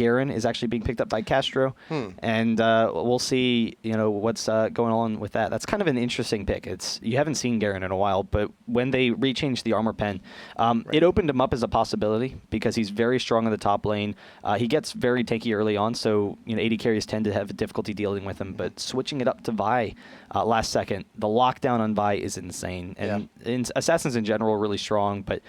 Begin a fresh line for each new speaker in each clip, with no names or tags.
Garen is actually being picked up by Castro, and we'll see. What's going on with that. That's kind of an interesting pick. You haven't seen Garen in a while, but when they rechanged the armor pen, it opened him up as a possibility because he's very strong in the top lane. He gets very tanky early on, so AD carries tend to have difficulty dealing with him. But switching it up to Vi last second, the lockdown on Vi is insane, and assassins in general are really strong, but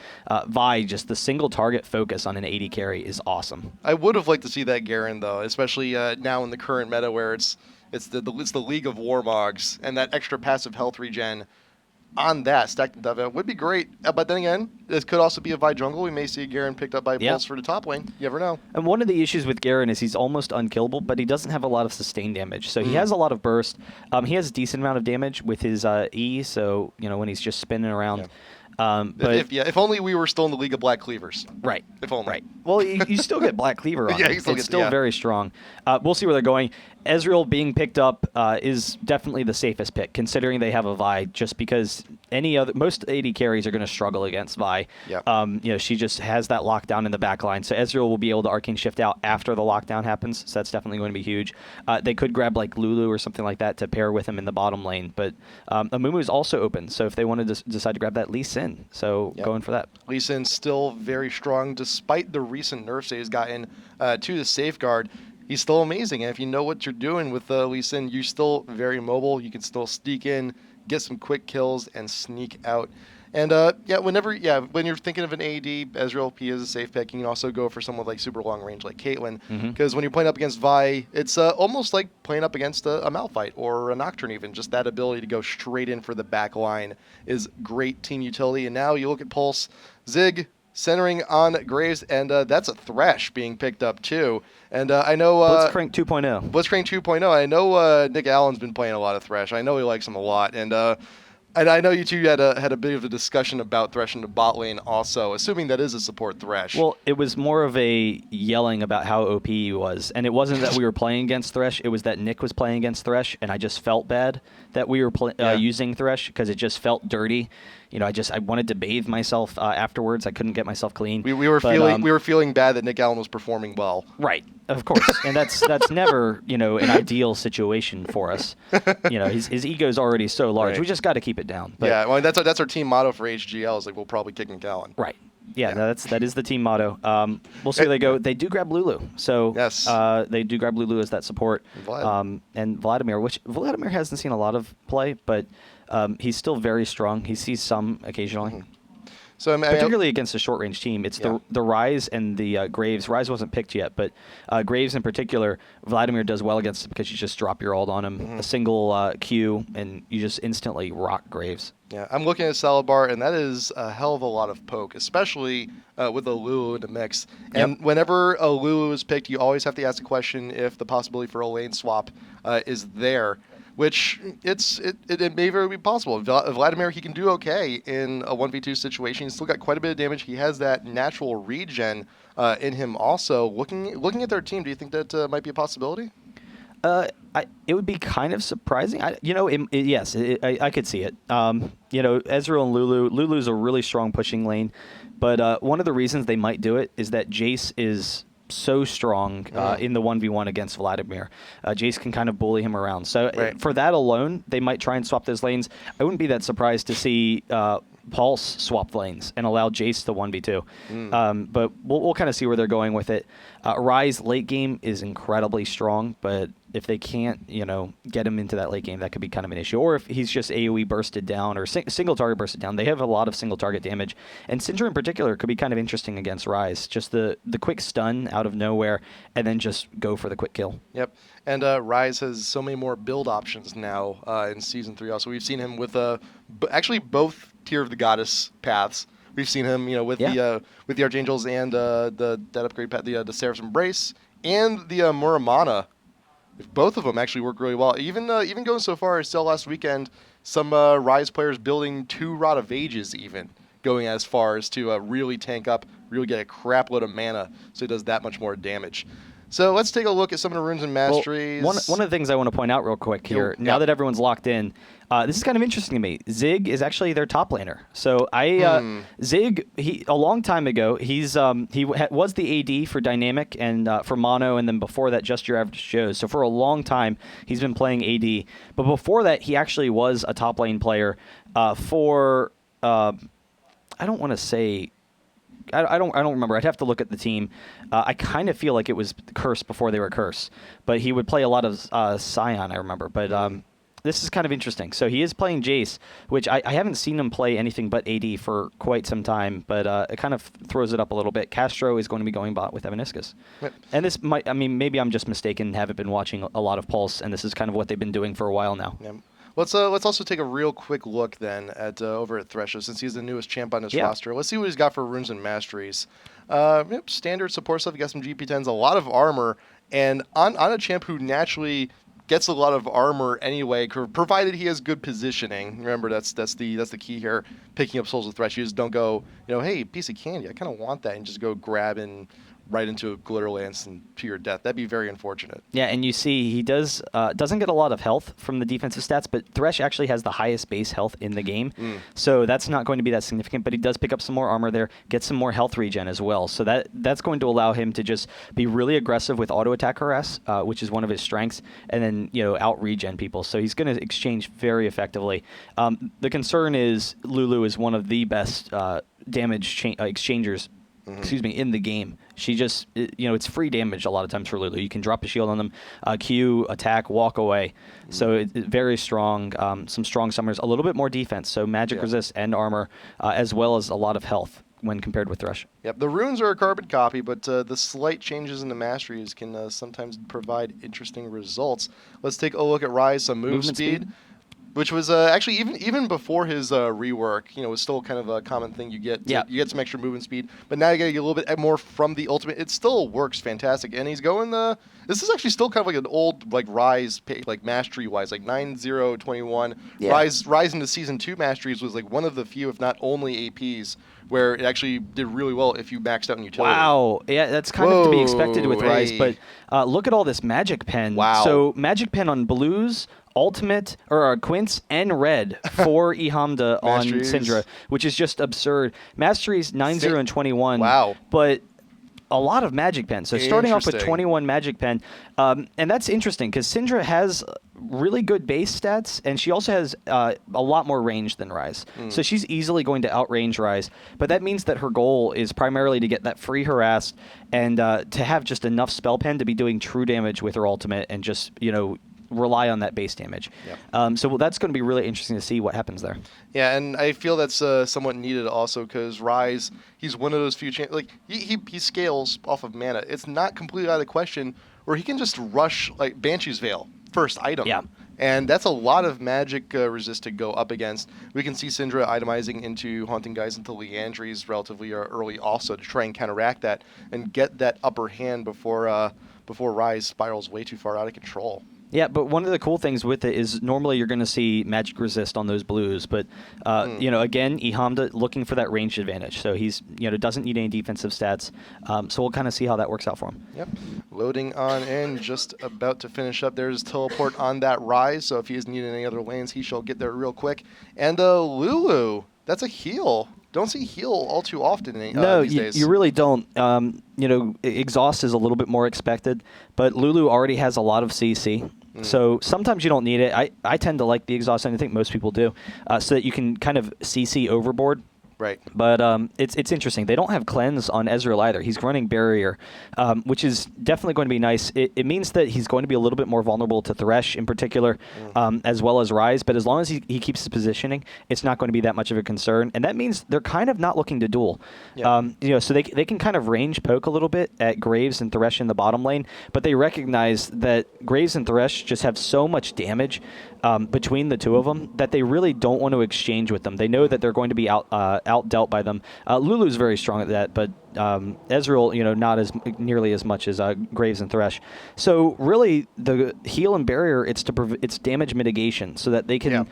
Vi, just the single target focus on an AD carry is awesome.
I would have liked to see that Garen though, especially now in the current meta where it's the League of Warmogs, and that extra passive health regen on that stacked on top of it would be great. But then again, this could also be a Vi jungle. We may see Garen picked up by Pulse for the top lane. You never know.
And one of the issues with Garen is he's almost unkillable, but he doesn't have a lot of sustained damage. So he has a lot of burst. He has a decent amount of damage with his E, so when he's just spinning around.
Yeah.
But
if only we were still in the League of Black Cleavers.
Right.
If only.
Right. Well, you still get Black Cleaver on
Yeah,
it.
you still
It's
get-
still
yeah.
very strong. We'll see where they're going. Ezreal being picked up is definitely the safest pick, considering they have a Vi, just because most AD carries are going to struggle against Vi.
Yep.
She just has that lockdown in the back line, so Ezreal will be able to arcane shift out after the lockdown happens, so that's definitely going to be huge. They could grab like Lulu or something like that to pair with him in the bottom lane, but Amumu is also open, so if they want to decide to grab that, Lee Sin, so going for that.
Lee Sin still very strong, despite the recent nerfs that he's gotten to the Safeguard. He's still amazing, and if you know what you're doing with Lee Sin, you're still very mobile. You can still sneak in, get some quick kills, and sneak out. And when you're thinking of an AD, Ezreal P is a safe pick. You can also go for someone like super long range like Caitlyn, because when you're playing up against Vi, it's almost like playing up against a Malphite or a Nocturne even. Just that ability to go straight in for the back line is great team utility. And now you look at Pulse, Zig centering on Graves, and that's a Thresh being picked up too. And I know
Blitzcrank 2.0.
Blitzcrank 2.0. I know Nick Allen's been playing a lot of Thresh. I know he likes him a lot, and I know you two had a bit of a discussion about Thresh in the bot lane also, assuming that is a support Thresh.
Well, it was more of a yelling about how OP he was, and it wasn't that we were playing against Thresh, it was that Nick was playing against Thresh, and I just felt bad that we were using Thresh, because it just felt dirty. I wanted to bathe myself afterwards. I couldn't get myself clean.
We were feeling bad that Nick Allen was performing well.
Right, of course, and that's never an ideal situation for us. His ego's already so large.
Right.
We just got to keep it down. But,
Yeah, well, that's our team motto for HGL is like we'll probably kick Nick Allen.
Right. Yeah, no, that is the team motto. We'll see where they go. They do grab Lulu, so
Yes.
they do grab Lulu as that support. And Vladimir, which Vladimir hasn't seen a lot of play, but he's still very strong. He sees some occasionally.
So
Particularly against a short-range team. It's the Ryze and the Graves. Ryze wasn't picked yet, but Graves in particular, Vladimir does well against it because you just drop your ult on him, a single Q, and you just instantly rock Graves.
Yeah, I'm looking at Salabar, and that is a hell of a lot of poke, especially with a Lulu in the mix. And whenever a Lulu is picked, you always have to ask the question if the possibility for a lane swap is there, which it may very be possible. Vladimir, he can do okay in a 1v2 situation. He's still got quite a bit of damage. He has that natural regen in him also. Looking at their team, do you think that might be a possibility?
It would be kind of surprising. Yes, I could see it. Ezreal and Lulu's a really strong pushing lane, but one of the reasons they might do it is that Jace is so strong in the 1v1 against Vladimir. Jace can kind of bully him around. So for that alone, they might try and swap those lanes. I wouldn't be that surprised to see Pulse swap lanes and allow Jace to 1v2. But we'll kind of see where they're going with it. Ryze late game is incredibly strong, but if they can't, get him into that late game, that could be kind of an issue. Or if he's just AoE bursted down or single target bursted down, they have a lot of single target damage. And Syndra in particular could be kind of interesting against Ryze. Just the quick stun out of nowhere and then just go for the quick kill.
Yep. And Ryze has so many more build options now in Season 3 also. We've seen him with actually both Tear of the Goddess paths. We've seen him, with the Archangels and that upgrade path, the Seraph's Embrace, and the Muramana. Both of them actually work really well. Even going so far as still last weekend, some Ryze players building 2 Rod of Ages even going as far as to really tank up, really get a crap load of mana, so he does that much more damage. So let's take a look at some of the runes and masteries.
Well, one of the things I want to point out real quick here, now that everyone's locked in, this is kind of interesting to me. Zig is actually their top laner. So Zig, a long time ago, he was the AD for Dynamic and for Mono, and then before that, Just Your Average Joes. So for a long time, he's been playing AD. But before that, he actually was a top lane player for, I don't want to say... I don't remember. I'd have to look at the team. I kind of feel like it was Curse before they were Curse, but he would play a lot of Scion, I remember. But this is kind of interesting. So he is playing Jace, which I haven't seen him play anything but AD for quite some time, but it kind of throws it up a little bit. Castro is going to be going bot with Evaniscus. Yep. And this might, maybe I'm just mistaken, haven't been watching a lot of Pulse, and this is kind of what they've been doing for a while now.
Yep. Let's also take a real quick look then at over at Thresh, since he's the newest champ on his roster. Let's see what he's got for runes and masteries. Standard support stuff. He got some GP10s, a lot of armor, and on a champ who naturally gets a lot of armor anyway, provided he has good positioning. Remember, that's the key here. Picking up Souls of Thresh, you just don't go, hey, piece of candy, I kind of want that, and just go grab and right into a glitter lance and to your death. That'd be very unfortunate.
Yeah, and you see he doesn't get a lot of health from the defensive stats, but Thresh actually has the highest base health in the game, so that's not going to be that significant, but he does pick up some more armor there, get some more health regen as well, so that's going to allow him to just be really aggressive with auto attack harass, which is one of his strengths, and then out regen people, so he's going to exchange very effectively. The concern is Lulu is one of the best damage exchangers in the game. She just, it's free damage a lot of times for Lulu. You can drop a shield on them, Q, attack, walk away. So it's very strong. Some strong summers, a little bit more defense. So magic resist and armor, as well as a lot of health when compared with Thresh.
Yep, the runes are a carbon copy, but the slight changes in the masteries can sometimes provide interesting results. Let's take a look at Rise, some movement speed. Which was actually even before his rework, was still kind of a common thing. You get you get some extra movement speed, but now you get a little bit more from the ultimate. It still works fantastic, and he's going this is actually still kind of like an old Rise mastery wise, like 9-0-21. Yeah. Rise into Season 2 masteries was like one of the few, if not only, APs where it actually did really well if you maxed out in utility.
Wow, yeah, that's kind of to be expected with Rise, but look at all this Magic Pen.
Wow.
So Magic Pen on blues, Ultimate, or Quince, and Red for Ihamda on Syndra, which is just absurd. Masteries 9-0 and 21.
Wow.
But a lot of Magic Pen. So starting off with 21 Magic Pen. And that's interesting because Syndra has really good base stats, and she also has a lot more range than Rise. So she's easily going to outrange Rise. But that means that her goal is primarily to get that free harass and to have just enough spell pen to be doing true damage with her ultimate and just, rely on that base damage. Yep. So that's going to be really interesting to see what happens there.
Yeah, and I feel that's somewhat needed also because Rise, he's one of those few he scales off of mana. It's not completely out of the question where he can just rush like Banshee's Veil, first item.
Yeah.
And that's a lot of magic resist to go up against. We can see Syndra itemizing into Haunting Guise into Liandry's relatively early also to try and counteract that and get that upper hand before Rise spirals way too far out of control.
Yeah, but one of the cool things with it is normally you're going to see magic resist on those blues, but again, Ihamda looking for that range advantage. So he's doesn't need any defensive stats. So we'll kind of see how that works out for him.
Yep. Loading on in, just about to finish up. There's teleport on that Rise. So if he is needing any other lanes, he shall get there real quick. And Lulu, that's a heal. Don't see heal all too often these days.
You really don't. Exhaust is a little bit more expected, but Lulu already has a lot of CC. So sometimes you don't need it. I tend to like the exhaust, and I think most people do, so that you can kind of CC overboard.
Right.
But it's interesting. They don't have cleanse on Ezreal either. He's running barrier, which is definitely going to be nice. It means that he's going to be a little bit more vulnerable to Thresh in particular, as well as Rise. But as long as he keeps his positioning, it's not going to be that much of a concern. And that means they're kind of not looking to duel. Yeah. So they can kind of range poke a little bit at Graves and Thresh in the bottom lane, but they recognize that Graves and Thresh just have so much damage between the two of them that they really don't want to exchange with them. They know that they're going to be outdealt by them. Lulu's very strong at that, but Ezreal, not as nearly as much as Graves and Thresh. So really, the heal and barrier, it's damage mitigation, so that they can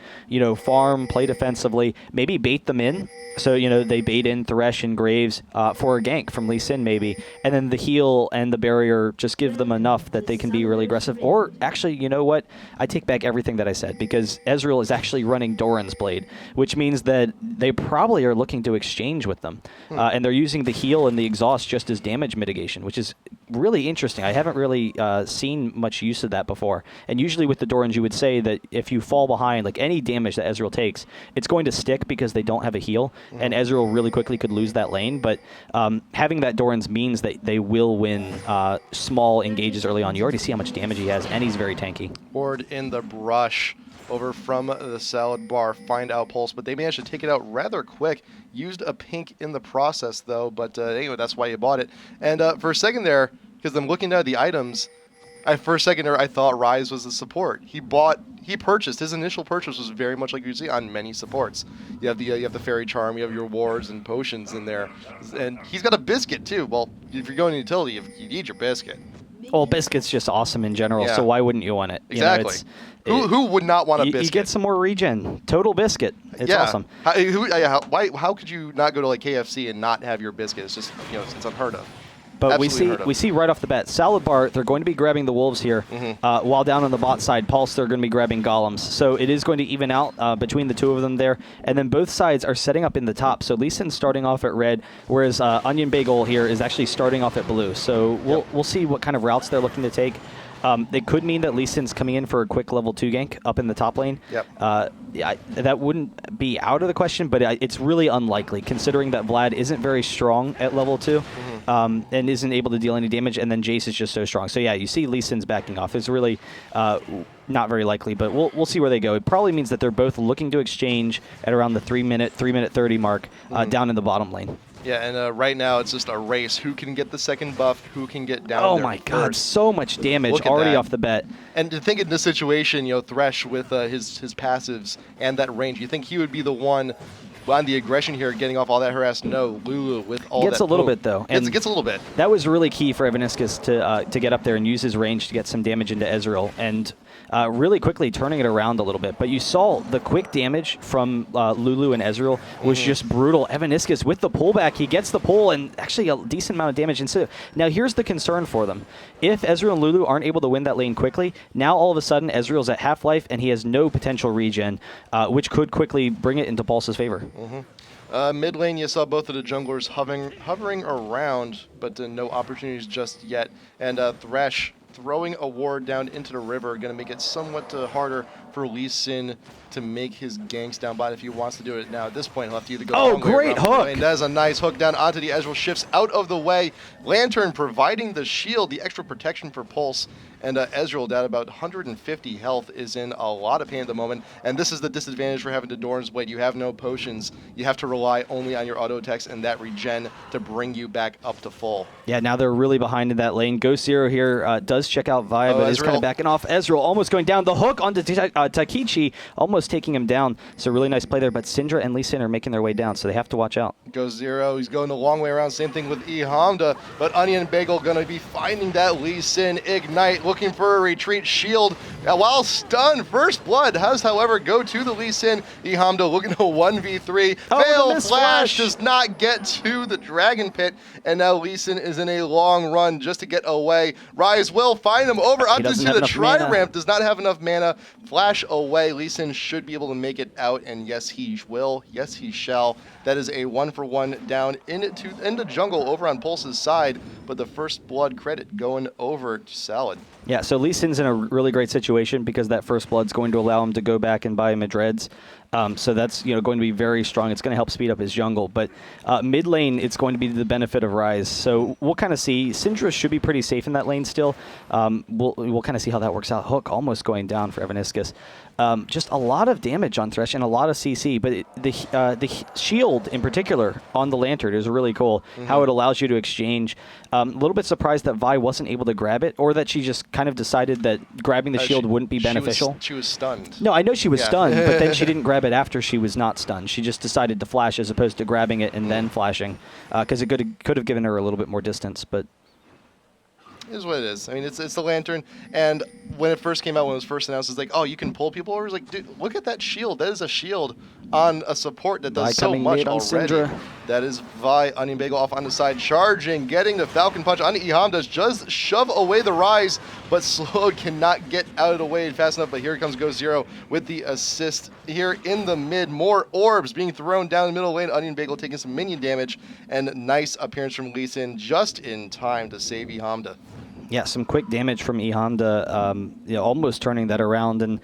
farm, play defensively, maybe bait them in. So they bait in Thresh and Graves for a gank from Lee Sin maybe, and then the heal and the barrier just give them enough that they can be really aggressive. Or actually, you know what? I take back everything that I said, because Ezreal is actually running Doran's Blade, which means that they probably are looking to exchange with them, and they're using the heal and the exhaust just as damage mitigation, which is really interesting. I haven't really seen much use of that before. And usually with the Dorans, you would say that if you fall behind, like any damage that Ezreal takes, it's going to stick because they don't have a heal, and Ezreal really quickly could lose that lane. But having that Dorans means that they will win small engages early on. You already see how much damage he has, and he's very tanky.
Ward in the brush over from the Salad Bar, find out Pulse, but they managed to take it out rather quick. Used a pink in the process, though, but anyway, that's why you bought it. And for a second there, because I'm looking at the items, for a second there, I thought Ryze was the support. He purchased, his initial purchase was very much like you see on many supports. You have the Fairy Charm, you have your wards and potions in there, and he's got a Biscuit too. Well, if you're going to utility, you need your Biscuit.
Well, Biscuit's just awesome in general, so why wouldn't you want it?
Exactly. Who would not want a Biscuit?
You get some more regen. Total Biscuit. It's awesome.
How could you not go to like KFC and not have your Biscuit? It's just, it's unheard of.
But we see right off the bat, Salad Bar, they're going to be grabbing the Wolves here, while down on the bot side, Pulse, they're going to be grabbing Golems. So it is going to even out between the two of them there. And then both sides are setting up in the top. So Lee Sin's starting off at red, whereas Onion Bagel here is actually starting off at blue. So we'll see what kind of routes they're looking to take. It could mean that Lee Sin's coming in for a quick level 2 gank up in the top lane. That wouldn't be out of the question, but it's really unlikely, considering that Vlad isn't very strong at level 2 and isn't able to deal any damage, and then Jace is just so strong. So yeah, you see Lee Sin's backing off. It's really not very likely, but we'll see where they go. It probably means that they're both looking to exchange at around the 3 minute 30 mark down in the bottom lane.
Yeah, and right now it's just a race. Who can get the second buff? Who can get down
Oh
there
my god,
first?
so much damage already off the bat.
And to think in this situation, Thresh with his passives and that range, you think he would be the one on the aggression here, getting off all that harass? No, Lulu with all that.
Gets a little bit, though.
It gets a little bit.
That was really key for Evaniscus to get up there and use his range to get some damage into Ezreal, and really quickly turning it around a little bit. But you saw the quick damage from Lulu and Ezreal was just brutal. Evaniscus with the pullback, he gets the pull, and actually a decent amount of damage ensued. Now here's the concern for them. If Ezreal and Lulu aren't able to win that lane quickly, now all of a sudden Ezreal's at half-life and he has no potential regen, which could quickly bring it into Pulse's favor.
Mid lane, you saw both of the junglers hovering around, but no opportunities just yet. And Thresh throwing a ward down into the river, going to make it somewhat harder for Lee Sin to make his ganks down bot if he wants to do it. Now at this point, he'll have to either go
Oh, great hook!
And that's a nice hook down onto the Ezreal, shifts out of the way. Lantern providing the shield, the extra protection for Pulse. And Ezreal, down about 150 health, is in a lot of pain at the moment. And this is the disadvantage for having the Doran's Blade. You have no potions. You have to rely only on your auto attacks and that regen to bring you back up to full.
Yeah, now they're really behind in that lane. Ghost Zero here does check out Vi, but is kind of backing off. Ezreal almost going down. The hook onto Takichi, almost taking him down. So really nice play there, but Syndra and Lee Sin are making their way down, so they have to watch out.
Ghost Zero, he's going a long way around. Same thing with E Hamda, but Onion Bagel going to be finding that Lee Sin Ignite, looking for a retreat shield while stunned. First Blood has, however, go to the Lee Sin. E Hamda looking to 1v3. Fail Flash does not get to the Dragon Pit, and now Lee Sin is in a long run just to get away. Ryze will find him over up to the Tri-Ramp, does not have enough mana. Flash away. Lee Sin should be able to make it out, and yes, he will. Yes, he shall. That is a 1-for-1 down into jungle over on Pulse's side, but the First Blood credit going over to Salad.
Yeah, so Lee Sin's in a really great situation because that First Blood's going to allow him to go back and buy Madreds. So that's going to be very strong. It's going to help speed up his jungle. But mid lane, it's going to be to the benefit of Ryze. So we'll kind of see. Syndra should be pretty safe in that lane still. We'll kind of see how that works out. Hook almost going down for Evaniscus. Just a lot of damage on Thresh and a lot of CC, but the shield in particular on the Lantern is really cool. How it allows you to exchange. A little bit surprised that Vi wasn't able to grab it, or that she just kind of decided that grabbing the shield wouldn't be beneficial.
She was stunned.
No, I know she was stunned, but then she didn't grab it after she was not stunned. She just decided to flash as opposed to grabbing it and then flashing, because it could have given her a little bit more distance, but.
It is what it is. I mean, it's the Lantern, and when it first came out, when it was first announced, it's like, oh, you can pull people over. It's like, dude, look at that shield. That is a shield on a support that does so much already.
Syndra.
That is Vi, Onion Bagel off on the side, charging, getting the Falcon Punch on Iham, does just shove away the Rise, but Slowed cannot get out of the way fast enough, but here comes Ghost Zero with the assist here in the mid. More orbs being thrown down the middle lane. Onion Bagel taking some minion damage, and nice appearance from Lee Sin just in time to save Ihamda.
Yeah, some quick damage from Ihanda, almost turning that around. And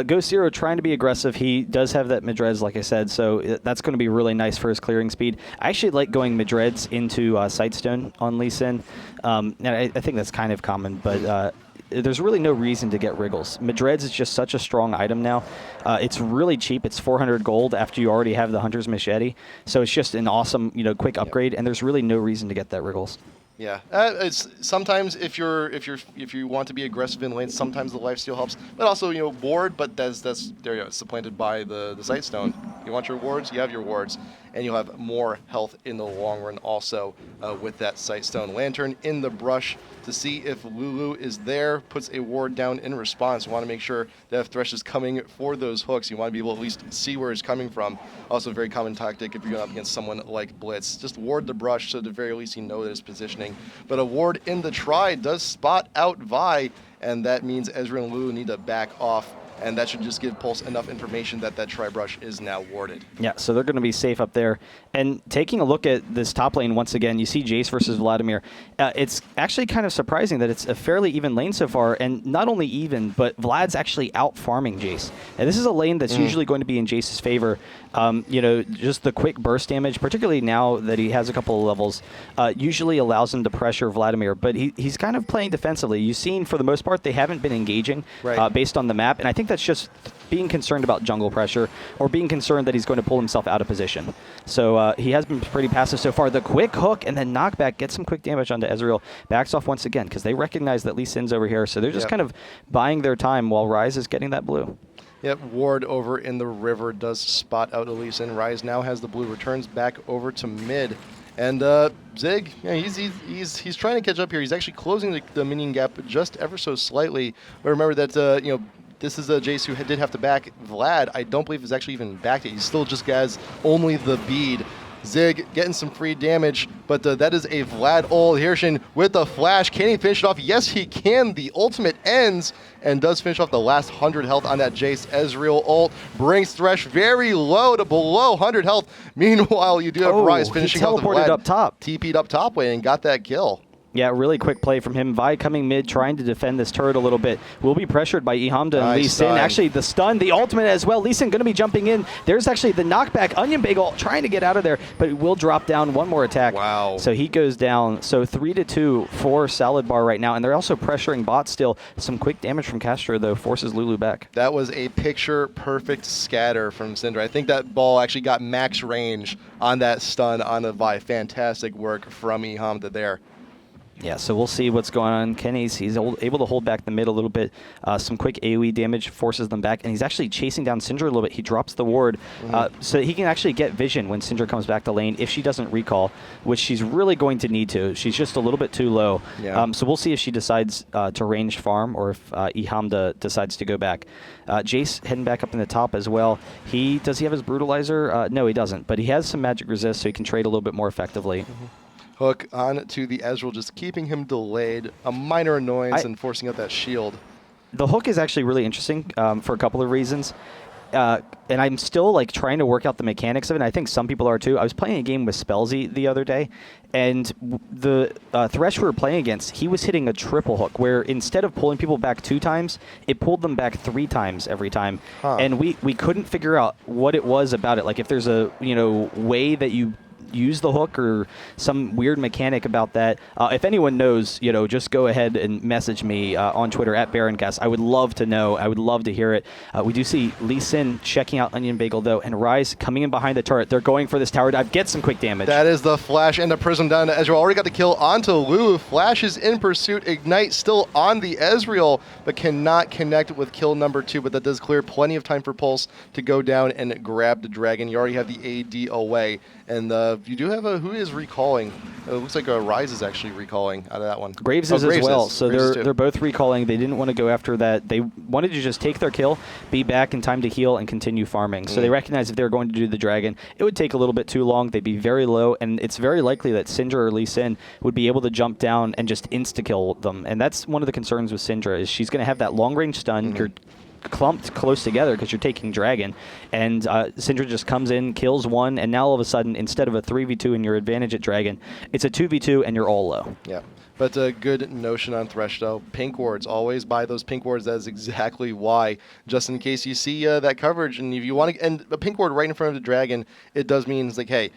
Ghost Zero trying to be aggressive. He does have that mid-res, like I said, so that's going to be really nice for his clearing speed. I actually like going mid-reds into Sightstone on Lee Sin. And I think that's kind of common, but there's really no reason to get Wriggles. Mid-reds is just such a strong item now. It's really cheap. It's 400 gold after you already have the Hunter's Machete. So it's just an awesome, quick upgrade, and there's really no reason to get that Wriggles.
Yeah, it's sometimes if you want to be aggressive in lane, sometimes the lifesteal helps, but also ward. But that's there you go. It's supplanted by the Sightstone. You want your wards, you have your wards, and you'll have more health in the long run. Also with that Sightstone. Lantern in the brush to see if Lulu is there. Puts a ward down in response. You want to make sure that if Thresh is coming for those hooks, you want to be able to at least see where he's coming from. Also, a very common tactic if you're going up against someone like Blitz. Just ward the brush so at the very least you know that his positioning. But a ward in the try does spot out Vi, and that means Ezreal and Lulu need to back off, and that should just give Pulse enough information that that try brush is now warded.
Yeah, so they're going to be safe up there. And taking a look at this top lane once again, you see Jace versus Vladimir. It's actually kind of surprising that it's a fairly even lane so far, and not only even, but Vlad's actually out farming Jace. And this is a lane that's usually going to be in Jace's favor. Just the quick burst damage, particularly now that he has a couple of levels, usually allows him to pressure Vladimir. But he's kind of playing defensively. You've seen, for the most part, they haven't been engaging based on the map. And I think that's just being concerned about jungle pressure, or being concerned that he's going to pull himself out of position. So he has been pretty passive so far. The quick hook and then knockback gets some quick damage onto Ezreal. Backs off once again because they recognize that Lee Sin's over here. So they're just kind of buying their time while Rise is getting that blue.
Yep, ward over in the river does spot out Lee Sin. Rise now has the blue, returns back over to mid. And Zig, he's trying to catch up here. He's actually closing the minion gap just ever so slightly. But remember that, this is a Jace who did have to back Vlad. I don't believe he's actually even backed it. He still just has only the bead. Zig getting some free damage, but that is a Vlad ult. Hirshin with the flash. Can he finish it off? Yes, he can. The ultimate ends and does finish off the last 100 health on that Jace. Ezreal ult brings Thresh very low to below 100 health. Meanwhile, you do have Rise finishing off the Vlad.
Up top.
TP'd up top lane and got that kill.
Yeah, really quick play from him. Vi coming mid, trying to defend this turret a little bit. Will be pressured by Ihamda and Lee Sin. Actually, the stun, the ultimate as well. Lee Sin going to be jumping in. There's actually the knockback. Onion Bagel trying to get out of there, but it will drop down one more attack.
Wow.
So he goes down. So 3-2 for Salad Bar right now, and they're also pressuring bot still. Some quick damage from Castro, though, forces Lulu back.
That was a picture-perfect scatter from Syndra. I think that ball actually got max range on that stun on a Vi. Fantastic work from Ihamda there.
Yeah, so we'll see what's going on. Kenny's able to hold back the mid a little bit. Some quick AoE damage forces them back, and he's actually chasing down Syndra a little bit. He drops the ward so he can actually get vision when Syndra comes back to lane if she doesn't recall, which she's really going to need to. She's just a little bit too low. Yeah. So we'll see if she decides to ranged farm or if Ihamda decides to go back. Jace heading back up in the top as well. Does he have his Brutalizer? No, he doesn't, but he has some magic resist, so he can trade a little bit more effectively.
Hook on to the Ezreal, just keeping him delayed. A minor annoyance and forcing out that shield.
The hook is actually really interesting for a couple of reasons. And I'm still trying to work out the mechanics of it. And I think some people are too. I was playing a game with Spellsy the other day, and the Thresh we were playing against, he was hitting a triple hook where instead of pulling people back 2 times, it pulled them back 3 times every time. And we couldn't figure out what it was about it. Like if there's a way that you use the hook or some weird mechanic about that. If anyone knows, just go ahead and message me on Twitter at Baroncast. I would love to know. I would love to hear it. We do see Lee Sin checking out Onion Bagel, though, and Rise coming in behind the turret. They're going for this tower dive. Get some quick damage.
That is the Flash and the Prism down to Ezreal. Already got the kill onto Lulu. Flash is in pursuit. Ignite still on the Ezreal, but cannot connect with kill number 2. But that does clear plenty of time for Pulse to go down and grab the dragon. You already have the AD away. And you do have who is recalling? It looks like Rise is actually recalling out of that one.
Graves is as well. So
Graves
they're both recalling. They didn't want to go after that. They wanted to just take their kill, be back in time to heal, and continue farming. So they recognize if they were going to do the dragon, it would take a little bit too long. They'd be very low, and it's very likely that Syndra or Lee Sin would be able to jump down and just insta-kill them. And that's one of the concerns with Syndra, is she's going to have that long-range stun. You're clumped close together because you're taking dragon, and Syndra just comes in, kills one, and now all of a sudden, instead of a 3v2 and your advantage at dragon, it's a 2v2 and you're all low.
Yeah. But a good notion on Thresh, though. Pink wards. Always buy those pink wards. That is exactly why. Just in case you see that coverage, and if you want to, and a pink ward right in front of the dragon, it does mean it's like, hey,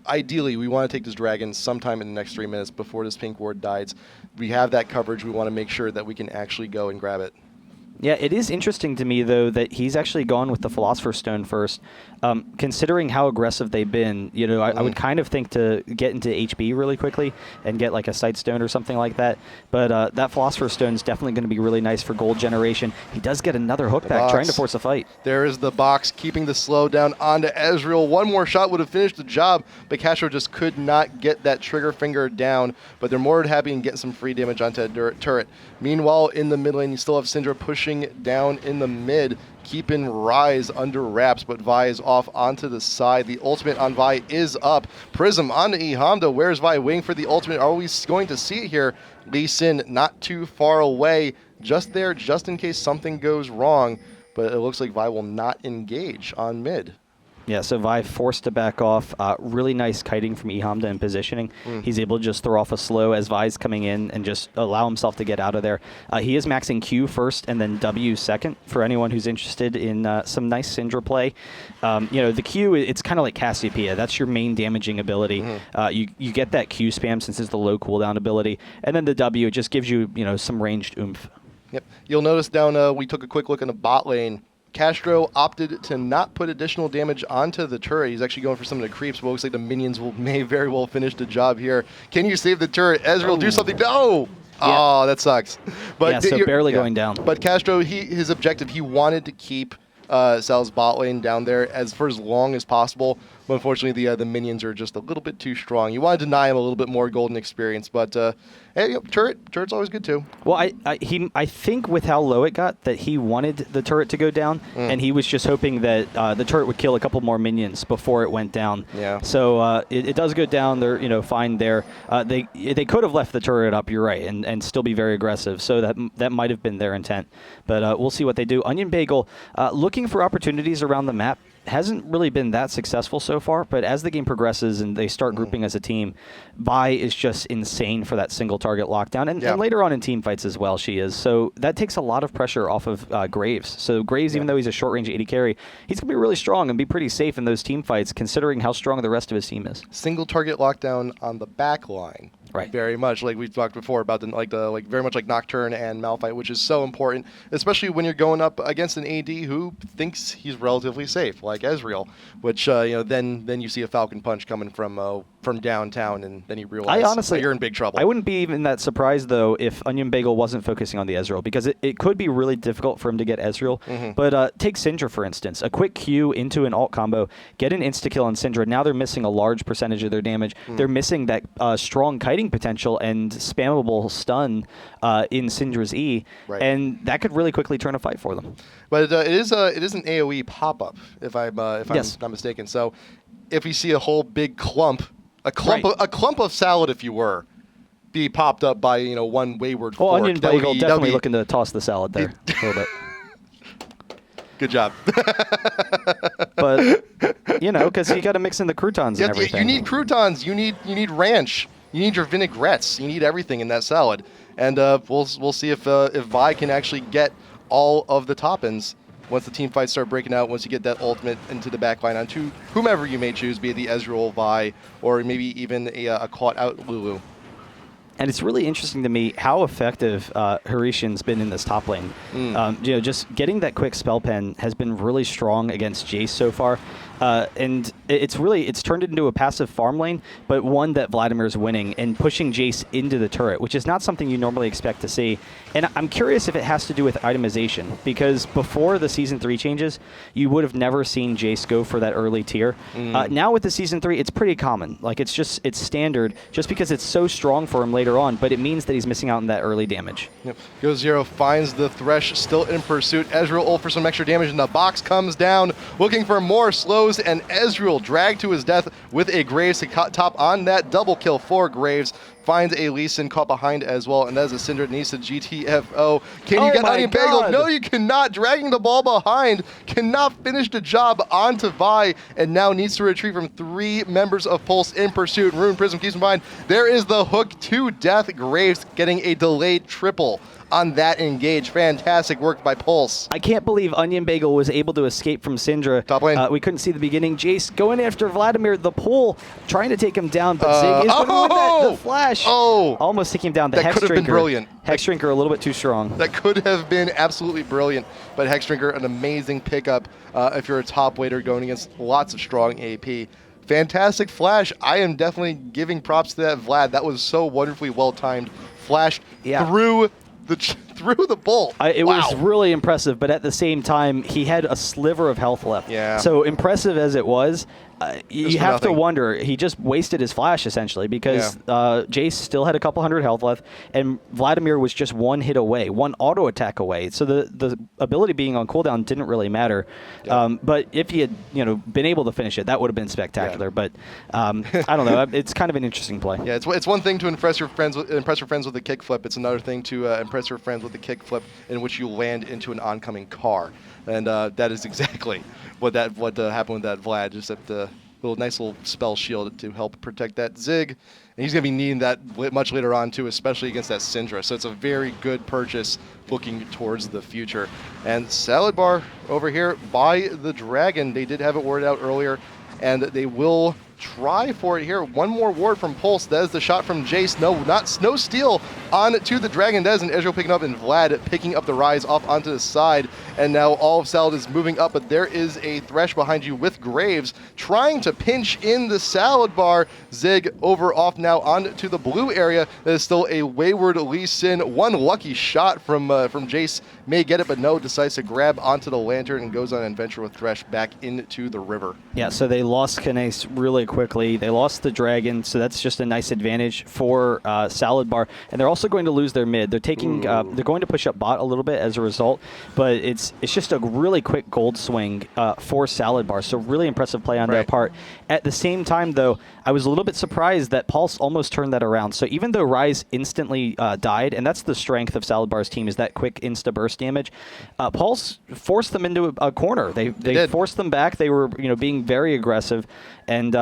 ideally we want to take this dragon sometime in the next 3 minutes before this pink ward dies. We have that coverage. We want to make sure that we can actually go and grab it.
Yeah, it is interesting to me, though, that he's actually gone with the Philosopher's Stone first. Considering how aggressive they've been, I would kind of think to get into HB really quickly and get like a Sight Stone or something like that. But that Philosopher's Stone is definitely going to be really nice for gold generation. He does get another hook back, trying to force a fight.
There is the box, keeping the slow down onto Ezreal. One more shot would have finished the job, but Castro just could not get that trigger finger down. But they're more than happy in getting some free damage onto that turret. Meanwhile, in the mid lane, you still have Syndra pushing down in the mid, keeping Rise under wraps, but Vi is off onto the side. The ultimate on Vi is up. Prism onto eHamda. Where's Vi waiting for the ultimate? Are we going to see it here? Lee Sin not too far away, just there, just in case something goes wrong, but it looks like Vi will not engage on mid.
Yeah, so Vi forced to back off. Really nice kiting from eHamda and positioning. He's able to just throw off a slow as Vi's coming in and just allow himself to get out of there. He is maxing Q first and then W second for anyone who's interested in some nice Syndra play. The Q, it's kind of like Cassiopeia. That's your main damaging ability. You get that Q spam since it's the low cooldown ability. And then the W, it just gives you, some ranged oomph.
Yep. You'll notice down, we took a quick look in the bot lane. Castro opted to not put additional damage onto the turret. He's actually going for some of the creeps, but it looks like the minions may very well finish the job here. Can you save the turret? Ezreal, do something. No! Yeah. Oh, that sucks. But
yeah, so barely going down.
But Castro, his objective, he wanted to keep Sal's bot lane down there for as long as possible. But unfortunately, the minions are just a little bit too strong. You want to deny him a little bit more golden experience, but hey, turret's always good too.
Well, I think with how low it got, that he wanted the turret to go down, and he was just hoping that the turret would kill a couple more minions before it went down.
Yeah.
So it does go down. They're fine there. They could have left the turret up. You're right, and still be very aggressive. So that might have been their intent, but we'll see what they do. Onion Bagel looking for opportunities around the map. Hasn't really been that successful so far, but as the game progresses and they start grouping as a team, Vi is just insane for that single target lockdown, and later on in team fights as well she is. So that takes a lot of pressure off of Graves. So Graves, even though he's a short range AD carry, he's going to be really strong and be pretty safe in those team fights considering how strong the rest of his team is.
Single target lockdown on the back line.
Right.
Very much like we've talked before about very much like Nocturne and Malphite, which is so important, especially when you're going up against an AD who thinks he's relatively safe, like Ezreal, which then you see a Falcon Punch coming from downtown, and then you realize
honestly,
you're in big trouble.
I wouldn't be even that surprised though if Onion Bagel wasn't focusing on the Ezreal, because it could be really difficult for him to get Ezreal. But take Syndra for instance, a quick Q into an ult combo, get an insta kill on Syndra. Now they're missing a large percentage of their damage. They're missing that strong kiting potential and spammable stun in Syndra's E, and that could really quickly turn a fight for them.
But it is an AOE pop up if I'm not mistaken. So if we see a whole big clump of salad, if you were, be popped up by one wayward fork.
Onion Bagel definitely looking to toss the salad there a little bit.
Good job.
But because you got to mix in the croutons and everything.
You need croutons. You need ranch. You need your vinaigrettes. You need everything in that salad. And we'll see if Vi can actually get all of the toppings. once the team fights start breaking out, once you get that ultimate into the backline onto whomever you may choose, be it the Ezreal, Vi, or maybe even a caught-out Lulu.
And it's really interesting to me how effective Harishan's been in this top lane. Just getting that quick spell pen has been really strong against Jace so far. And it's turned into a passive farm lane, but one that Vladimir's winning and pushing Jace into the turret, which is not something you normally expect to see. And I'm curious if it has to do with itemization, because before the Season 3 changes, you would have never seen Jace go for that early tier. Now with the Season 3, it's pretty common. Like, it's standard, just because it's so strong for him later on, but it means that he's missing out on that early damage.
Yep. Go Zero finds the Thresh still in pursuit. Ezreal ult for some extra damage, and the box comes down, looking for more slows, and Ezreal dragged to his death with a Graves to top on that double kill for Graves. Finds a Lee Sin caught behind as well, and that is a Syndra that needs to GTFO. Can you get Onion Bagel? No, you cannot. Dragging the ball behind, cannot finish the job onto Vi, and now needs to retreat from 3 members of Pulse in pursuit. Rune Prism keeps in mind. There is the hook to death. Graves getting a delayed triple on that engage. Fantastic work by Pulse.
I can't believe Onion Bagel was able to escape from Syndra.
Top lane.
We couldn't see the beginning. Jace going after Vladimir, the pull, trying to take him down, but Zig is going to win that. The flash. Almost taking him down. The
That could have been brilliant.
Hexdrinker a little bit too strong.
That could have been absolutely brilliant, but Hexdrinker, an amazing pickup if you're a top waiter going against lots of strong AP. Fantastic flash. I am definitely giving props to that Vlad. That was so wonderfully well timed. Flashed through the bull.
It was really impressive, but at the same time, he had a sliver of health left.
Yeah.
So impressive as it was, you have to wonder, he just wasted his flash essentially, because Jace still had a couple hundred health left, and Vladimir was just one hit away, one auto attack away. So the ability being on cooldown didn't really matter. But if he had been able to finish it, that would have been spectacular. But I don't know. It's kind of an interesting play.
Yeah, it's one thing to impress your friends with a kickflip. It's another thing to impress your friends with a kickflip in which you land into an oncoming car, and that is exactly what happened with that Vlad. Just a nice little spell shield to help protect that Zig, and he's going to be needing that much later on too, especially against that Syndra. So it's a very good purchase looking towards the future. And Salad Bar over here by the Dragon. They did have it worded out earlier, and they will try for it here. One more ward from Pulse. That is the shot from Jace. No steal on to the Dragon. That is an Ezreal picking up, and Vlad picking up the Rise off onto the side. And now all of Salad is moving up, but there is a Thresh behind you with Graves trying to pinch in the Salad Bar. Zig over off now onto the blue area. That is still a wayward Lee Sin. One lucky shot from Jace. May get it, but no, decides to grab onto the Lantern and goes on an adventure with Thresh back into the river.
Yeah, so they lost Knace really quickly. They lost the Dragon, so that's just a nice advantage for Salad Bar. And they're also going to lose their mid. They're taking, they're going to push up bot a little bit as a result, but it's just a really quick gold swing for Salad Bar. So really impressive play on their part. At the same time, though, I was a little bit surprised that Pulse almost turned that around. So even though Rise instantly died, and that's the strength of Salad Bar's team, is that quick insta burst damage, Pulse forced them into a corner. They forced them back. They were being very aggressive, and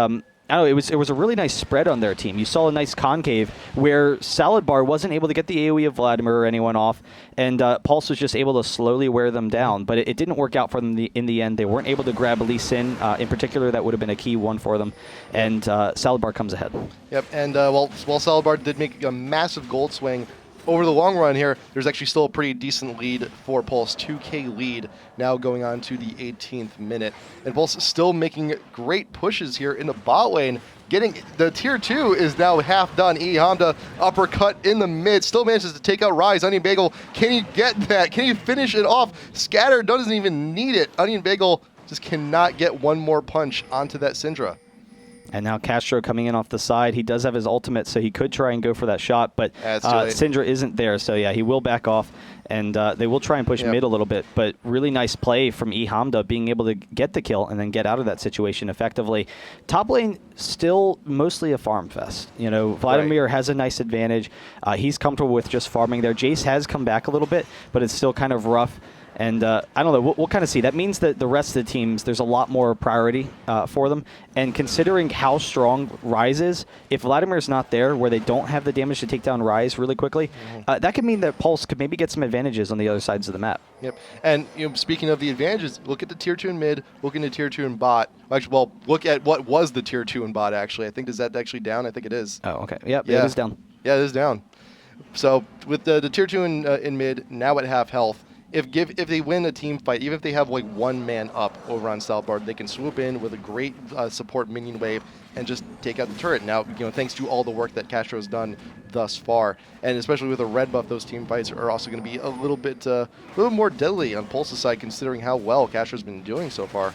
I don't know, it was a really nice spread on their team. You saw a nice concave where Salad Bar wasn't able to get the AoE of Vladimir or anyone off, and Pulse was just able to slowly wear them down. But it didn't work out for them in the end. They weren't able to grab Lee Sin. In particular, that would have been a key one for them. And Salad Bar comes ahead.
Yep, and while Salad Bar did make a massive gold swing, over the long run here, there's actually still a pretty decent lead for Pulse. 2K lead now going on to the 18th minute. And Pulse still making great pushes here in the bot lane. Getting the tier 2 is now half done. Hamda uppercut in the mid. Still manages to take out Rise. Onion Bagel, can you get that? Can you finish it off? Scatter doesn't even need it. Onion Bagel just cannot get one more punch onto that Syndra.
And now Castro coming in off the side. He does have his ultimate, so he could try and go for that shot, but Syndra isn't there, so yeah, he will back off, and they will try and push mid a little bit, but really nice play from Hamda being able to get the kill and then get out of that situation effectively. Top lane, still mostly a farm fest. Vladimir has a nice advantage. He's comfortable with just farming there. Jace has come back a little bit, but it's still kind of rough. And I don't know, we'll kind of see. That means that the rest of the teams, there's a lot more priority for them. And considering how strong Ryze is, if Vladimir's not there where they don't have the damage to take down Ryze really quickly, that could mean that Pulse could maybe get some advantages on the other sides of the map.
Yep. And speaking of the advantages, look at the tier 2 in mid, look into tier 2 in bot. Actually, well, look at what was the tier 2 in bot, actually. I think, is that actually down? I think it is.
Oh, okay. Yep, it is down.
Yeah, it is down. So with the tier 2 in mid, now at half health, if they win a team fight, even if they have like one man up over on Saladbar, they can swoop in with a great support minion wave and just take out the turret. Now, thanks to all the work that Castro has done thus far, and especially with a red buff, those team fights are also going to be a little more deadly on Pulse's side, considering how well Castro's been doing so far.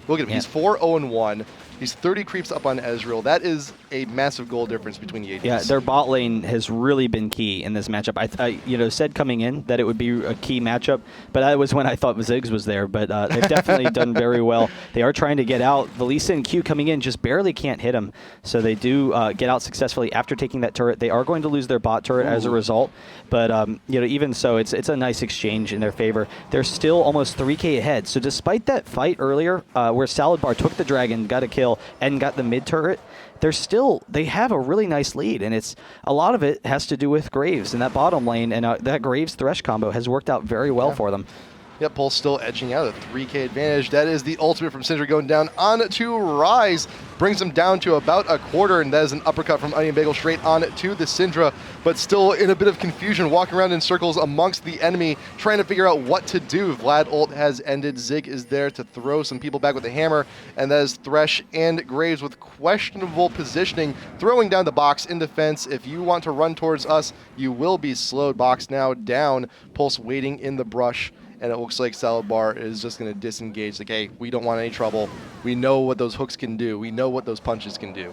Look at him. Yeah. He's 4-0-1. He's 30 creeps up on Ezreal. That is a massive goal difference between the ADs.
Yeah, their bot lane has really been key in this matchup. I said coming in that it would be a key matchup, but that was when I thought Ziggs was there. But they've definitely done very well. They are trying to get out. The Lee Sin Q coming in just barely can't hit him. So they do get out successfully after taking that turret. They are going to lose their bot turret as a result. But even so, it's a nice exchange in their favor. They're still almost 3K ahead. So despite that fight earlier where Salad Bar took the dragon, got a kill, and got the mid turret, they have a really nice lead, and it's a lot of it has to do with Graves in that bottom lane, and that Graves Thresh combo has worked out very well for them.
Yep, Pulse still edging out a 3K advantage. That is the ultimate from Syndra going down on to Ryze. Brings him down to about a quarter, and that is an uppercut from Onion Bagel straight on to the Syndra, but still in a bit of confusion, walking around in circles amongst the enemy, trying to figure out what to do. Vlad ult has ended. Zig is there to throw some people back with the hammer, and that is Thresh and Graves with questionable positioning, throwing down the box in defense. If you want to run towards us, you will be slowed. Box now down. Pulse waiting in the brush. And it looks like Salad Bar is just going to disengage. Like, hey, we don't want any trouble. We know what those hooks can do. We know what those punches can do.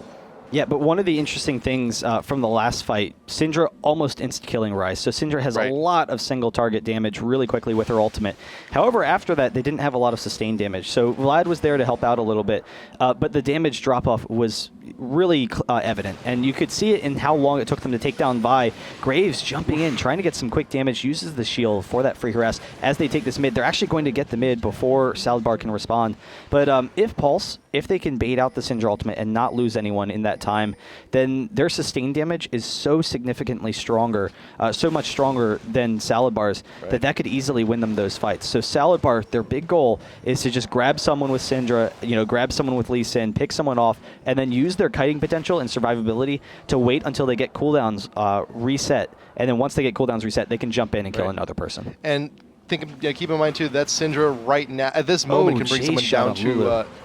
Yeah, but one of the interesting things from the last fight, Syndra almost insta-killing Ryze. So Syndra has a lot of single target damage really quickly with her ultimate. However, after that, they didn't have a lot of sustained damage. So Vlad was there to help out a little bit, but the damage drop-off was really evident. And you could see it in how long it took them to take down Vi. Graves jumping in, trying to get some quick damage, uses the shield for that free harass. As they take this mid, they're actually going to get the mid before Salad Bar can respond. But if they can bait out the Syndra ultimate and not lose anyone in that time, then their sustained damage is so significantly stronger, so much stronger than Salad Bar's, that could easily win them those fights. So Salad Bar, their big goal is to just grab someone with Syndra, grab someone with Lee Sin, pick someone off, and then use their kiting potential and survivability to wait until they get cooldowns reset. And then once they get cooldowns reset, they can jump in and kill another person.
And keep in mind too that Syndra right now at this moment can bring someone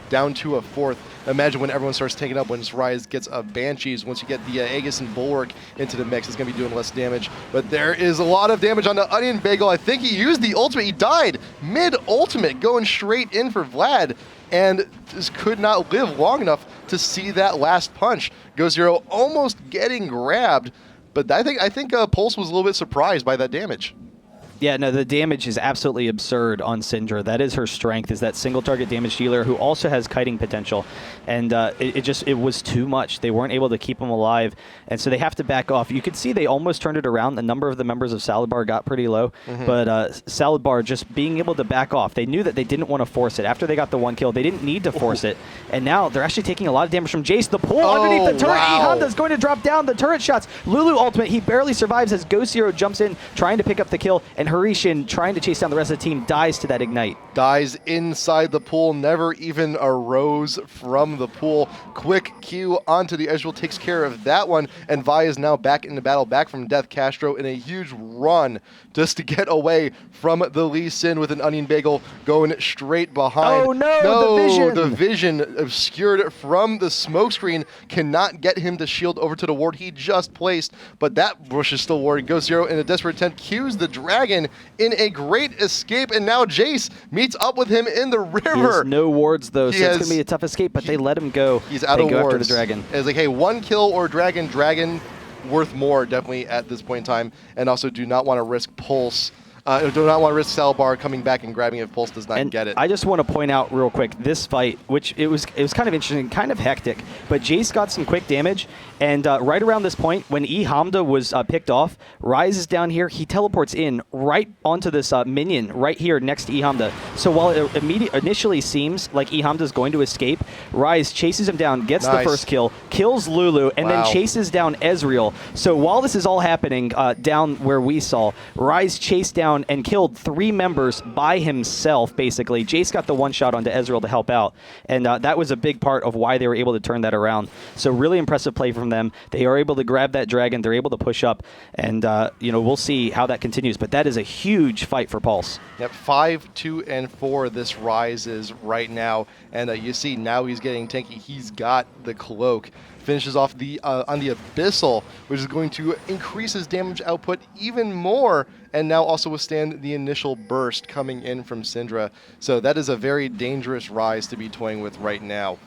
down to a fourth. Imagine when everyone starts taking up, when Ryze gets a Banshees, once you get the Aegis and Bulwark into the mix, it's going to be doing less damage. But there is a lot of damage on the Onion Bagel. I think he used the ultimate. He died mid-ultimate, going straight in for Vlad, and just could not live long enough to see that last punch. GoZero almost getting grabbed, but I think Pulse was a little bit surprised by that damage.
Yeah, no, the damage is absolutely absurd on Syndra. That is her strength, is that single target damage dealer who also has kiting potential. And it was too much. They weren't able to keep him alive, and so they have to back off. You could see they almost turned it around. The number of the members of Salad Bar got pretty low, but Salad Bar just being able to back off. They knew that they didn't want to force it. After they got the one kill, they didn't need to force it, and now they're actually taking a lot of damage from Jace. The pull underneath the turret.
Wow.
E-Honda's going to drop down the turret shots. Lulu ultimate, he barely survives as GoZero jumps in, trying to pick up the kill, and Harishin, trying to chase down the rest of the team, dies to that ignite.
Dies inside the pool, never even arose from the pool. Quick Q onto the Ezreal, takes care of that one, and Vi is now back in the battle, back from death. Castro in a huge run just to get away from the Lee Sin with an Onion Bagel going straight behind.
Oh no,
the vision obscured from the smoke screen cannot get him to shield over to the ward he just placed, but that bush is still warded. GoZero in a desperate attempt, Qs the dragon in a great escape, and now Jace meets up with him in the river.
He has no wards though, so it's going to be a tough escape, but they let him go.
He's out of wards.
They go after the dragon.
It's like, hey, one kill or dragon worth more definitely at this point in time, and also do not want to risk Pulse Do not want to risk Salbar coming back and grabbing if Pulse does not get it.
I just want to point out real quick this fight, which it was kind of interesting, kind of hectic, but Jace got some quick damage, and right around this point, when E Hamda was picked off, Rise is down here. He teleports in right onto this minion right here next to E Hamda. So while it initially seems like E Hamda is going to escape, Rise chases him down, gets the first kill, kills Lulu, and then chases down Ezreal. So while this is all happening down where we saw, Rise chased down and killed 3 members by himself, basically. Jace got the one shot onto Ezreal to help out, and that was a big part of why they were able to turn that around. So really impressive play from them. They are able to grab that dragon. They're able to push up, and we'll see how that continues. But that is a huge fight for Pulse.
Yep, 5, 2, and 4 this Rise is right now, and you see now he's getting tanky. He's got the cloak. Finishes off on the Abyssal, which is going to increase his damage output even more, and now also withstand the initial burst coming in from Syndra. So that is a very dangerous Rise to be toying with right now.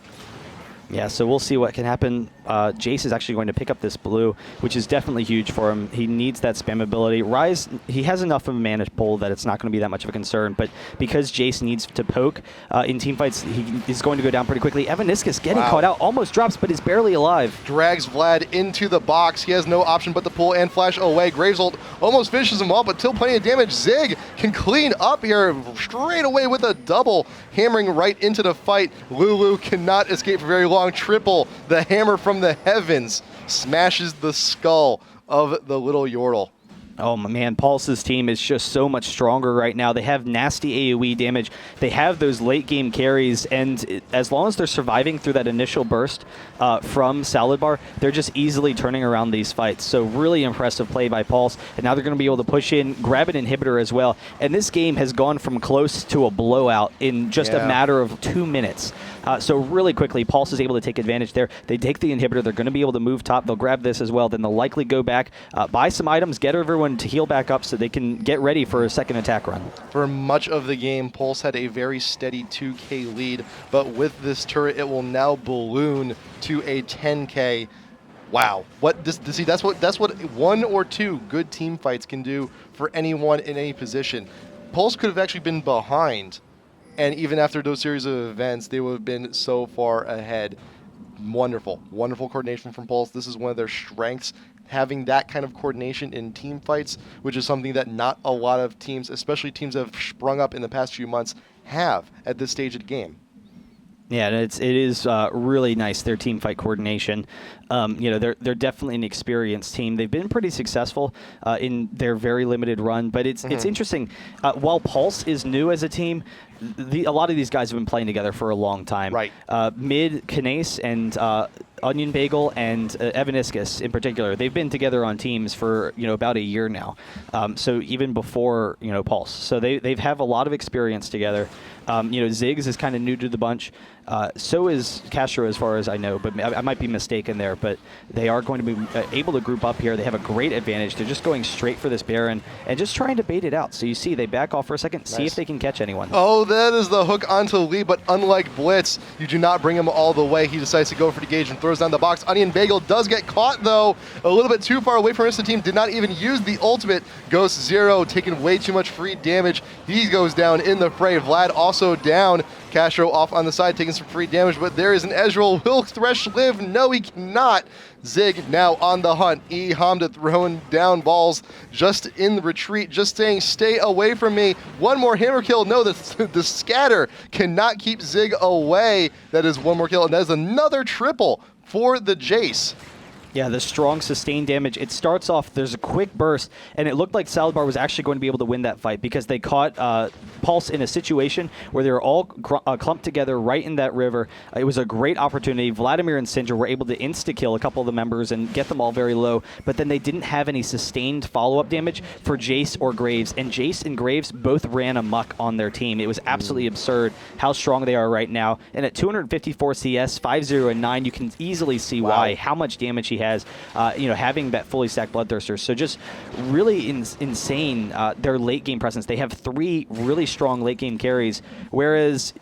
Yeah, so we'll see what can happen. Jace is actually going to pick up this blue, which is definitely huge for him. He needs that spam ability. Rise, he has enough of a mana pull that it's not going to be that much of a concern, but because Jace needs to poke in teamfights, he is going to go down pretty quickly. Evaniscus getting caught out, almost drops, but is barely alive.
Drags Vlad into the box. He has no option but to pull and flash away. Graves ult almost finishes him off, but still plenty of damage. Zig can clean up here straight away with a double, hammering right into the fight. Lulu cannot escape for very long. Triple, the hammer from the heavens, smashes the skull of the little Yordle.
Oh, man, Pulse's team is just so much stronger right now. They have nasty AoE damage. They have those late-game carries, and as long as they're surviving through that initial burst from Salad Bar, they're just easily turning around these fights. So really impressive play by Pulse, and now they're going to be able to push in, grab an inhibitor as well. And this game has gone from close to a blowout in just a matter of 2 minutes. So really quickly, Pulse is able to take advantage there. They take the inhibitor. They're going to be able to move top. They'll grab this as well. Then they'll likely go back, buy some items, get everyone to heal back up so they can get ready for a second attack run.
For much of the game, Pulse had a very steady 2K lead, but with this turret, it will now balloon to a 10K. Wow, that's what 1 or 2 good team fights can do for anyone in any position. Pulse could have actually been behind, and even after those series of events, they would have been so far ahead. Wonderful coordination from Pulse. This is one of their strengths, having that kind of coordination in team fights, which is something that not a lot of teams, especially teams that have sprung up in the past few months, have at this stage of the game.
Yeah, and it is really nice, their team fight coordination. They're definitely an experienced team. They've been pretty successful in their very limited run, but it's interesting. While Pulse is new as a team, a lot of these guys have been playing together for a long time.
Right.
Mid, Knace, and Onion Bagel, and Evaniscus in particular, they've been together on teams for about a year now. So even before Pulse, so they have a lot of experience together. Ziggs is kind of new to the bunch. So is Castro, as far as I know, but I might be mistaken there. But they are going to be able to group up here. They have a great advantage. They're just going straight for this Baron and just trying to bait it out. So you see, they back off for a second, see if they can catch anyone.
Oh, that is the hook onto Lee, but unlike Blitz, you do not bring him all the way. He decides to go for the gauge and throws down the box. Onion Bagel does get caught, though, a little bit too far away from his team. Did not even use the ultimate. Ghost Zero taking way too much free damage. He goes down in the fray. Vlad also down. Castro off on the side taking some free damage, but there is an Ezreal. Will Thresh live? No, he cannot. Zig now on the hunt. E Hamda throwing down balls just in the retreat, just saying, stay away from me. One more hammer kill. No, the scatter cannot keep Zig away. That is one more kill, and that is another triple for the Jace.
Yeah, the strong sustained damage. It starts off, there's a quick burst, and it looked like Salad Bar was actually going to be able to win that fight because they caught Pulse in a situation where they were all clumped together right in that river. It was a great opportunity. Vladimir and Syndra were able to insta-kill a couple of the members and get them all very low, but then they didn't have any sustained follow-up damage for Jace or Graves, and Jace and Graves both ran amok on their team. It was absolutely absurd how strong they are right now, and at 254 CS, 5-0 and 9, you can easily see why, how much damage he has, having that fully stacked Bloodthirster. So just really insane, their late game presence. They have 3 really strong late game carries, whereas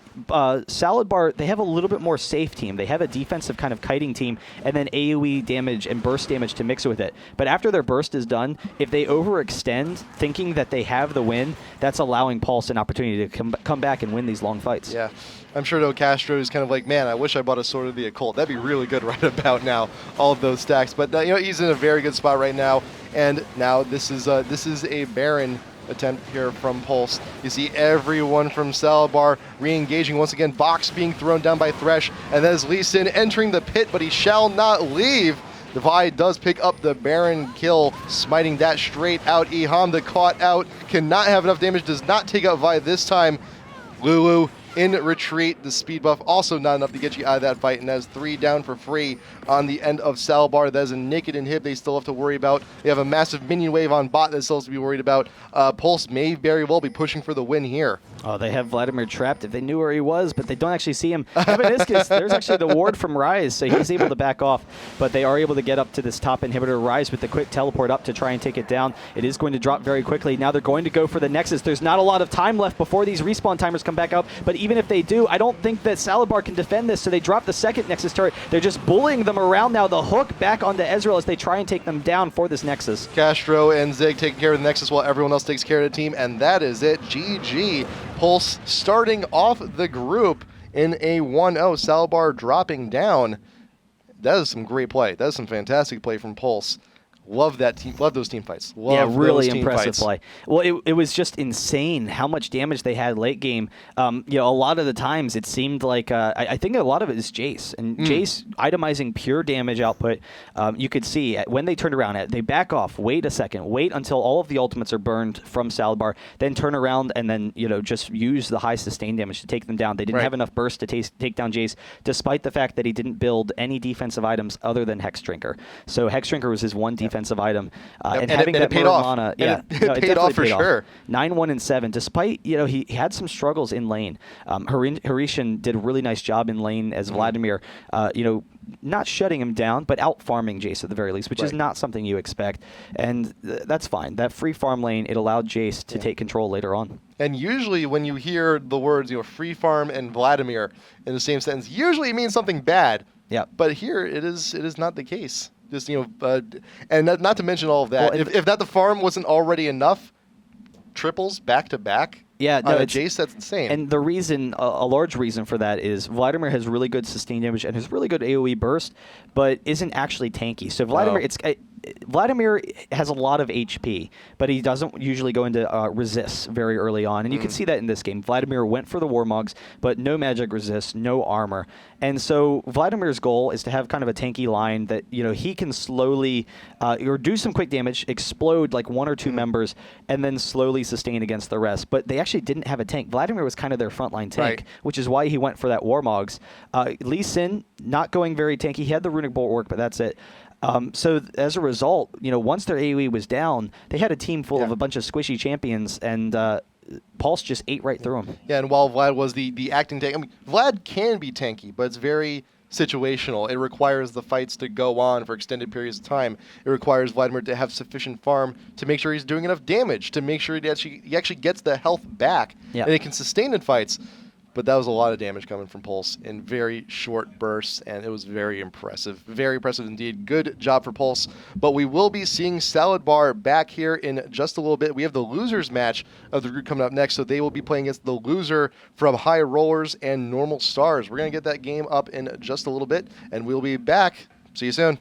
Salad Bar, they have a little bit more safe team. They have a defensive kind of kiting team, and then AoE damage and burst damage to mix with it. But after their burst is done, if they overextend, thinking that they have the win, that's allowing Pulse an opportunity to come back and win these long fights.
Yeah. I'm sure though Castro is kind of like, man, I wish I bought a Sword of the Occult. That'd be really good right about now, all of those stacks. But he's in a very good spot right now. And now this is a Baron attempt here from Pulse. You see everyone from Salad Bar re-engaging once again. Box being thrown down by Thresh, and that is Lee Sin entering the pit, but he shall not leave. The Vi does pick up the Baron kill, smiting that straight out. Eham, the caught out, cannot have enough damage, does not take out Vi this time. Lulu in retreat. The speed buff also not enough to get you out of that fight, and that's 3 down for free on the end of Salad Bar. That is a naked inhib they still have to worry about. They have a massive minion wave on bot that still has to be worried about. Pulse may very well be pushing for the win here.
Oh, they have Vladimir trapped if they knew where he was, but they don't actually see him. Evaniscus, there's actually the ward from Ryze, so he's able to back off, but they are able to get up to this top inhibitor. Ryze with the quick teleport up to try and take it down. It is going to drop very quickly. Now they're going to go for the Nexus. There's not a lot of time left before these respawn timers come back up, but even if they do, I don't think that Salad Bar can defend this, so they drop the second Nexus turret. They're just bullying them around now. The hook back onto Ezreal as they try and take them down for this Nexus.
Castro and Zig taking care of the Nexus while everyone else takes care of the team, and that is it. GG. Pulse starting off the group in a 1-0. Salad Bar dropping down. That is some great play. That is some fantastic play from Pulse. Love that team. Love those team fights. Love
really
those team
impressive
fights.
play. Well, it was just insane how much damage they had late game. A lot of the times it seemed like I think a lot of it is Jace, and Jace itemizing pure damage output. You could see when they turned around, they back off, wait a second, wait until all of the ultimates are burned from Salad Bar, then turn around and then just use the high sustain damage to take them down. They didn't have enough burst to take down Jace, despite the fact that he didn't build any defensive items other than Hex Drinker. So Hex Drinker was his one defensive item, and having that
paid off.
mana,
it paid off for sure.
9-1 and 7, despite he had some struggles in lane. Harishan did a really nice job in lane as Vladimir, not shutting him down, but out farming Jace at the very least, which is not something you expect, and that's fine. That free farm lane, it allowed Jace to take control later on.
And usually when you hear the words, free farm and Vladimir in the same sentence, usually it means something bad.
Yeah.
But here it is not the case. Just and not to mention all of that.
Well,
if that the farm wasn't already enough, triples back to back.
Yeah, no,
on a Jace, that's insane.
And the reason, a large reason for that is Vladimir has really good sustain damage and has really good AoE burst, but isn't actually tanky. So Vladimir, Vladimir has a lot of HP, but he doesn't usually go into resists very early on. And you can see that in this game. Vladimir went for the Warmogs, but no magic resist, no armor. And so Vladimir's goal is to have kind of a tanky line that he can slowly or do some quick damage, explode like 1 or 2 members, and then slowly sustain against the rest. But they actually didn't have a tank. Vladimir was kind of their frontline tank, which is why he went for that Warmogs. Lee Sin, not going very tanky. He had the Runic Bulwark, but that's it. So as a result, once their AoE was down, they had a team full of a bunch of squishy champions, and Pulse just ate right through them.
Yeah, and while Vlad was the acting tank, Vlad can be tanky, but it's very situational. It requires the fights to go on for extended periods of time. It requires Vladimir to have sufficient farm to make sure he's doing enough damage, to make sure he actually gets the health back, and it can sustain in fights. But that was a lot of damage coming from Pulse in very short bursts, and it was very impressive. Very impressive indeed. Good job for Pulse. But we will be seeing Salad Bar back here in just a little bit. We have the losers match of the group coming up next, so they will be playing against the loser from High Rollers and Normal Stars. We're going to get that game up in just a little bit, and we'll be back. See you soon.